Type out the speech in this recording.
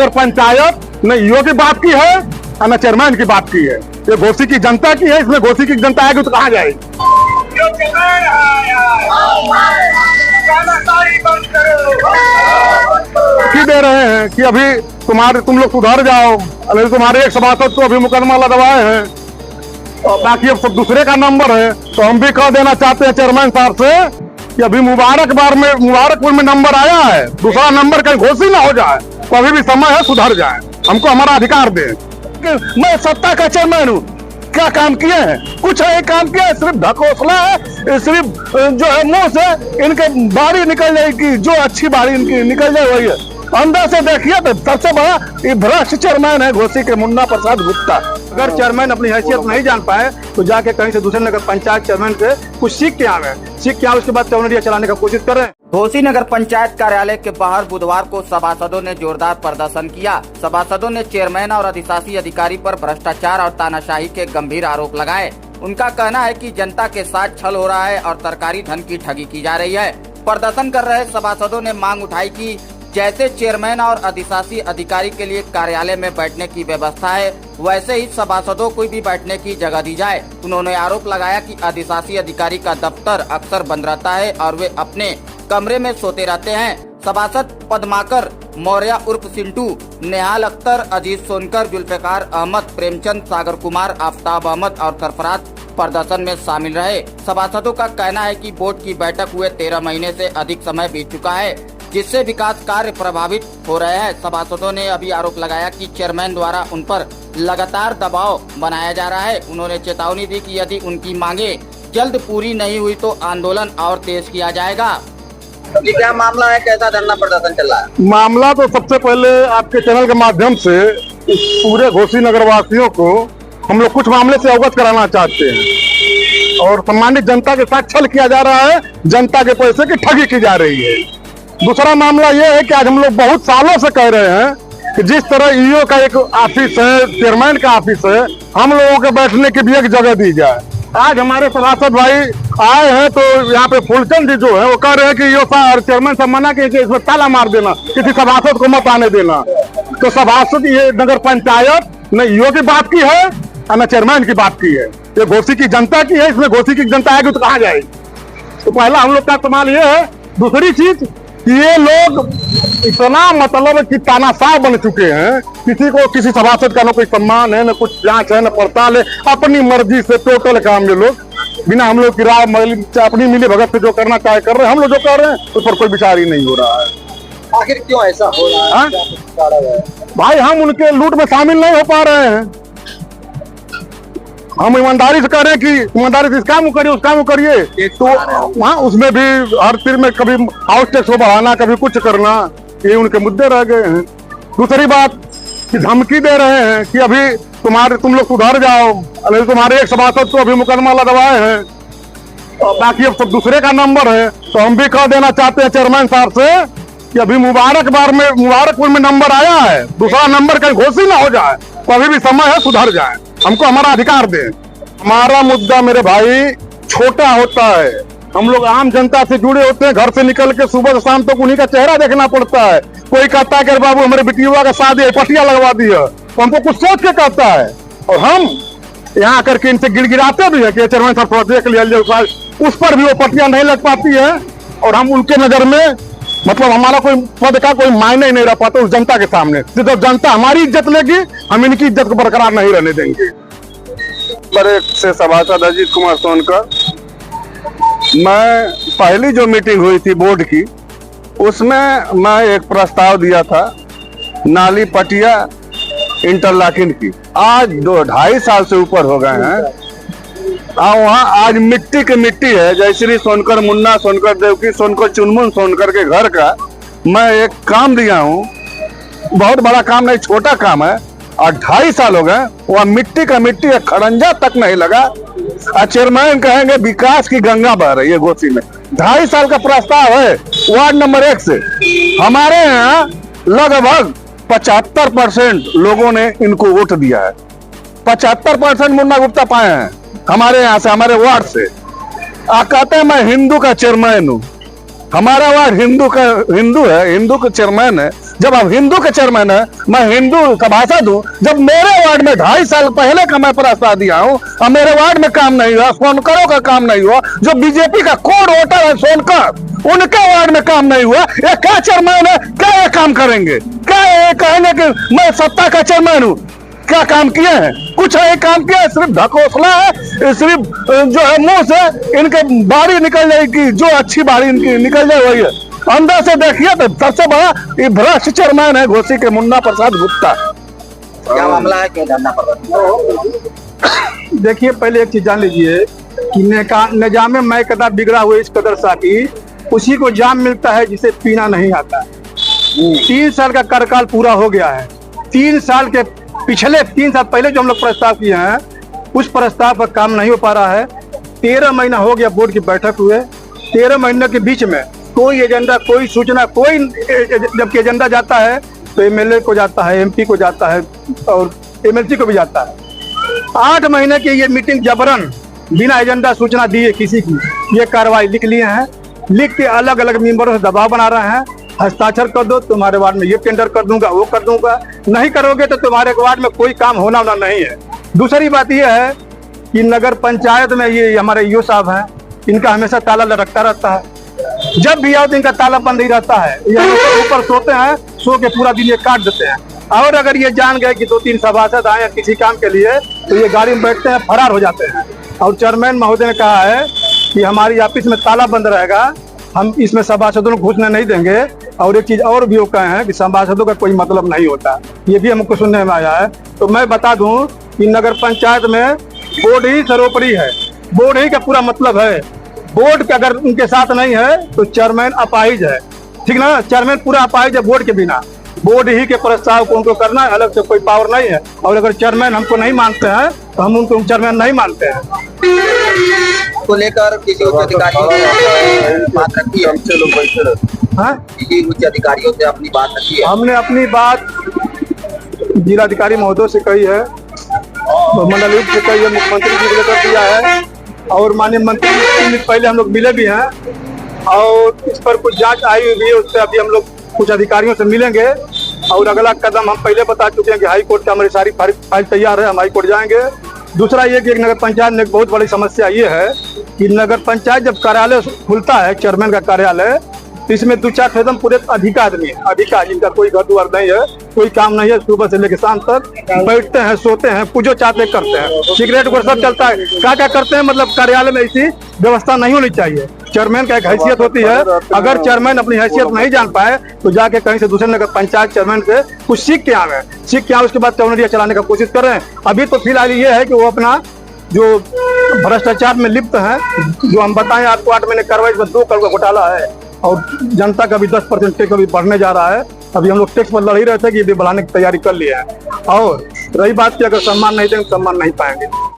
नगर पंचायत न ईओ की बात की है और न चेयरमैन की बात की है। ये घोसी की जनता की है, इसमें घोसी की जनता आएगी तो कहाँ जाएगी? की दे रहे हैं कि अभी तुम लोग सुधर जाओ, अरे तुम्हारे एक सभासद तो अभी मुकदमा लगवाए हैं और बाकी अब सब दूसरे का नंबर है। तो हम भी कह देना चाहते हैं चेयरमैन साहब से कि अभी मुबारकपुर में नंबर आया है, दूसरा नंबर कहीं घोषित ना हो जाए, तो अभी भी समय है, सुधर जाए, हमको हमारा अधिकार दें। मैं सत्ता का चेयरमैन हूँ, क्या काम किए हैं? कुछ है काम किया है, सिर्फ ढकोसला है, सिर्फ जो है मुंह से इनके बारी निकल जाएगी, जो अच्छी बारी इनकी निकल जाए वही है। अंदर से देखिए तो सबसे बड़ा ये भ्रष्ट चेयरमैन है घोसी के मुन्ना प्रसाद गुप्ता। अगर चेयरमैन अपनी हैसियत नहीं जान पाए तो जाके कहीं से दूसरे नगर पंचायत चेयरमैन के कुछ सीख के आवे, उसके बाद चौनरिया चलाने का कोशिश करें। घोसी नगर पंचायत कार्यालय के बाहर बुधवार को सभासदों ने जोरदार प्रदर्शन किया। सभासदों ने चेयरमैन और अधिशासी अधिकारी पर भ्रष्टाचार और तानाशाही के गंभीर आरोप लगाए। उनका कहना है कि जनता के साथ छल हो रहा है और सरकारी धन की ठगी की जा रही है। प्रदर्शन कर रहे सभासदों ने मांग उठाई कि जैसे चेयरमैन और अधिशासी अधिकारी के लिए कार्यालय में बैठने की व्यवस्था है, वैसे ही सभासदों को भी बैठने की जगह दी जाए। उन्होंने आरोप लगाया कि अधिशासी अधिकारी का दफ्तर अक्सर बंद रहता है और वे अपने कमरे में सोते रहते हैं। सभासद पद्माकर मौर्य उर्फ सिंटू, नेहाल अख्तर, अजीज सोनकर, जुल्फिकार अहमद, प्रेमचंद, सागर कुमार, आफ्ताब अहमद और सरफराज प्रदर्शन में शामिल रहे। सभासदों का कहना है कि बोर्ड की बैठक हुए 13 महीने से अधिक समय बीत चुका है, जिससे विकास कार्य प्रभावित हो रहे हैं। सभासदों ने अभी आरोप लगाया कि चेयरमैन द्वारा उन पर लगातार दबाव बनाया जा रहा है। उन्होंने चेतावनी दी कि यदि उनकी मांगे जल्द पूरी नहीं हुई तो आंदोलन और तेज किया जाएगा। ये क्या मामला है, कैसा धरना प्रदर्शन चल रहा है? मामला तो सबसे पहले आपके चैनल के माध्यम से इस पूरे घोसी नगर वासियों को हम लोग कुछ मामले से अवगत कराना चाहते हैं और सम्मानित जनता के साथ छल किया जा रहा है, जनता के पैसे की ठगी की जा रही है। दूसरा मामला यह है कि आज हम लोग बहुत सालों से कह रहे हैं कि जिस तरह ईओ का एक ऑफिस है, चेयरमैन का ऑफिस है, हम लोगों के बैठने की भी एक जगह दी जाए। आज हमारे सभासद भाई आए हैं तो यहाँ पे फुलचंद जी जो है वो कह रहे हैं कि ईओ साहब चेयरमैन साहब मना कीजिए, इसमें ताला मार देना, किसी सभासद को मत आने देना। तो सभासद ये नगर पंचायत न ईओ की बात की है और न चेयरमैन की बात की है, ये घोसी की जनता की है, इसमें घोसी की जनता आएगी तो कहाँ जाएगी? तो पहला हम लोग का इस्तेमाल ये है। दूसरी चीज कि ये लोग इतना मतलब कि तानाशाह बन चुके हैं, किसी सभासद का न कोई सम्मान है, न कुछ जांच है, न पड़ताल है, अपनी मर्जी से टोटल काम ये लोग बिना हम लोग की राय अपनी मिली भगत से जो करना चाहे कर रहे हैं। हम लोग जो कर रहे हैं उस पर कोई विचार ही नहीं हो रहा है। आखिर क्यों ऐसा हो रहा है? भाई हम उनके लूट में शामिल नहीं हो पा रहे हैं। हम ईमानदारी से कह रहे हैं कि ईमानदारी से इस काम को करिए, उस काम को करिए, तो वहाँ उसमें भी हर चीज में कभी हाउस टैक्स को बढ़ाना, कभी कुछ करना, ये उनके मुद्दे रह गए हैं। दूसरी बात कि धमकी दे रहे हैं कि अभी तुम लोग सुधर जाओ, अरे तुम्हारे एक सभासद तो अभी मुकदमा लगवाए हैं और बाकी अब सब दूसरे का नंबर है। तो हम भी कह देना चाहते हैं चेयरमैन साहब से कि अभी मुबारकपुर में नंबर आया है, दूसरा नंबर कहीं घोषित ना हो जाए, तो अभी भी समय है, सुधर जाए, हमको हमारा अधिकार दें। हमारा मुद्दा मेरे भाई छोटा होता है, हम लोग आम जनता से जुड़े होते हैं, घर से निकल के सुबह से शाम तक उन्हीं का चेहरा देखना पड़ता है। कोई कहता है कि बाबू हमारे बिटिया का शादी है, पटिया लगवा दी है, तो हमको कुछ सोच के कहता है और हम यहाँ आकर के इनसे गिड़गिड़ाते भी है कि चेयरमैन साहब थोड़ा देख लिया, उस पर भी वो पटिया नहीं लग पाती है और हम उनके नजर में मतलब हमारा कोई पद का कोई मायने ही नहीं रह पाता उस जनता के सामने। जब जनता हमारी इज्जत लेगी, हम इनकी इज्जत को बरकरार नहीं रहने देंगे। बड़े से सभासद अजीत कुमार सोनकर, मैं पहली जो मीटिंग हुई थी बोर्ड की, उसमें मैं एक प्रस्ताव दिया था नाली पटिया इंटरलॉकिंग की। आज 2-2.5 साल से ऊपर हो गए हैं, वहाँ आज मिट्टी की मिट्टी है। जयश्री सोनकर, मुन्ना सोनकर, देवकी सोनकर, चुनमुन सोनकर के घर का मैं एक काम दिया हूँ, बहुत बड़ा काम नहीं, छोटा काम है, और 2.5 साल हो गए, वह मिट्टी का मिट्टी है, खड़ंजा तक नहीं लगा। चेयरमैन कहेंगे विकास की गंगा बह रही है घोसी में। 2.5 साल का प्रस्ताव है वार्ड नंबर 1 से। हमारे यहाँ लगभग 75% लोगों ने इनको वोट दिया है। 75% मुन्ना गुप्ता पाए हैं हमारे यहाँ से, हमारे वार्ड से। कहते हैं मैं हिंदू का चेयरमैन हूँ, हमारा वार्ड हिंदू है, हिंदू का चेयरमैन है, जब अब हिंदू के चेयरमैन है, मैं हिंदू सभासद हूँ, जब मेरे वार्ड में 2.5 साल पहले का मैं प्रस्ताव दिया हूँ और मेरे वार्ड में काम नहीं हुआ, सोनकरों का काम नहीं हुआ, जो बीजेपी का कोड वोटर है सोनकर, उनके वार्ड में काम नहीं हुआ, ये क्या चेयरमैन है, क्या ये काम करेंगे? क्या ये कहेंगे कि मैं सत्ता का चेयरमैन हूँ? क्या काम किए हैं? कुछ है काम किया है? सिर्फ ढकोसला है, सिर्फ जो है मुंह से इनके बाड़ी निकल जाएगी, जो अच्छी बाड़ी इनकी निकल जाए वही है। अंदर से देखिए तो सबसे बड़ा ये भ्रष्ट चेयरमैन है घोसी के मुन्ना प्रसाद गुप्ता। क्या मामला है, क्यों धरना प्रदर्शन? देखिए, पहले एक चीज जान लीजिए कि निजाम मैं कदर बिगड़ा हुआ इस कदर साकी उसी को जाम मिलता है जिसे पीना नहीं आता। 3 साल का कार्यकाल पूरा हो गया है। 3 साल के पिछले 3 साल पहले जो हम लोग प्रस्ताव किए हैं उस प्रस्ताव पर काम नहीं हो पा रहा है। 13 महीना हो गया बोर्ड की बैठक हुए, 13 महीने के बीच में कोई एजेंडा, कोई सूचना, कोई जबकि एजेंडा जाता है तो एमएलए को जाता है, एमपी को जाता है और एमएलसी को भी जाता है। 8 महीने की ये मीटिंग जबरन बिना एजेंडा सूचना दिए किसी की ये कार्रवाई लिख लिए हैं। लिख के अलग अलग मेंबरों से दबाव बना रहे हैं, हस्ताक्षर कर दो, तुम्हारे वार्ड में ये टेंडर कर दूंगा, वो कर दूंगा, नहीं करोगे तो तुम्हारे वार्ड में कोई काम होना नहीं है। दूसरी बात यह है कि नगर पंचायत में ये हमारे ईओ साहब हैं, इनका हमेशा ताला लटकता रहता है। जब भी आओ तो इनका ताला बंद ही रहता है। ये ऊपर सोते हैं, सो के पूरा दिन ये काट देते हैं। और अगर ये जान गए कि 2-3 सभासद आए हैं किसी काम के लिए तो ये गाड़ी में बैठते हैं, फरार हो जाते हैं। और चेयरमैन महोदय ने कहा है कि हमारी ऑफिस में ताला बंद रहेगा, हम इसमें सभासदों को घुसने नहीं देंगे। और एक चीज और भी वो कहे हैं कि सभासदों का कोई मतलब नहीं होता, ये भी हमको सुनने में आया है। तो मैं बता दूं कि नगर पंचायत में बोर्ड ही सर्वोपरि है, बोर्ड ही का पूरा मतलब है। बोर्ड के अगर उनके साथ नहीं है तो चेयरमैन अपाहिज है, ठीक ना? चेयरमैन पूरा अपाहिज है बोर्ड के बिना। बोर्ड ही के प्रस्ताव को उनको करना है, अलग से कोई पावर नहीं है। और अगर चेयरमैन हमको नहीं मानते हैं तो हम उनको चेयरमैन नहीं मानते हैं। को लेकर किसी उच्च अधिकारियों ने बात रखी है? किसी उच्च अधिकारियों से अपनी बात रखी है? हमने अपनी बात जिलाधिकारी महोदय से कही है, मंडलायुक्त से कही है, मुख्यमंत्री जी को लेकर दिया है और माननीय मंत्री जी पहले हम लोग मिले भी हैं और इस पर कुछ जांच आई हुई है। उससे अभी हम लोग कुछ अधिकारियों से मिलेंगे और अगला कदम हम पहले बता चुके हैं कि हाई कोर्ट का हमारी सारी फाइल तैयार है, हम हाई कोर्ट जाएंगे। दूसरा ये कि नगर पंचायत में एक बहुत बड़ी समस्या ये है कि नगर पंचायत जब कार्यालय खुलता है, चेयरमैन का कार्यालय, तो इसमें 2-4 कदम पूरे अधिका आदमी है, अधिका जिनका कोई घर द्वार नहीं है, कोई काम नहीं है, सुबह से लेकर शाम तक बैठते हैं, सोते हैं, पूजो चाहते करते हैं, सिगरेट को सब चलता है। क्या क्या करते हैं, मतलब कार्यालय में ऐसी व्यवस्था नहीं होनी चाहिए। चेयरमैन का एक हैसियत होती है, अगर चेयरमैन अपनी हैसियत नहीं जान पाए तो जाके कहीं से दूसरे नगर पंचायत चेयरमैन से कुछ सीख के आए, उसके बाद टर्नरिया चलाने का कोशिश कर रहे हैं। अभी तो फिलहाल ये है कि वो अपना जो भ्रष्टाचार में लिप्त है, जो हम बताएं आपको 8 महीने कार्रवाई में 2 करोड़ का घोटाला है और जनता का भी 10% टैक्स अभी बढ़ने जा रहा है। अभी हम लोग टैक्स पर लड़ ही रहे थे कि ये बढ़ाने की तैयारी कर लिया है। और रही बात की अगर सम्मान नहीं देंगे सम्मान नहीं पाएंगे।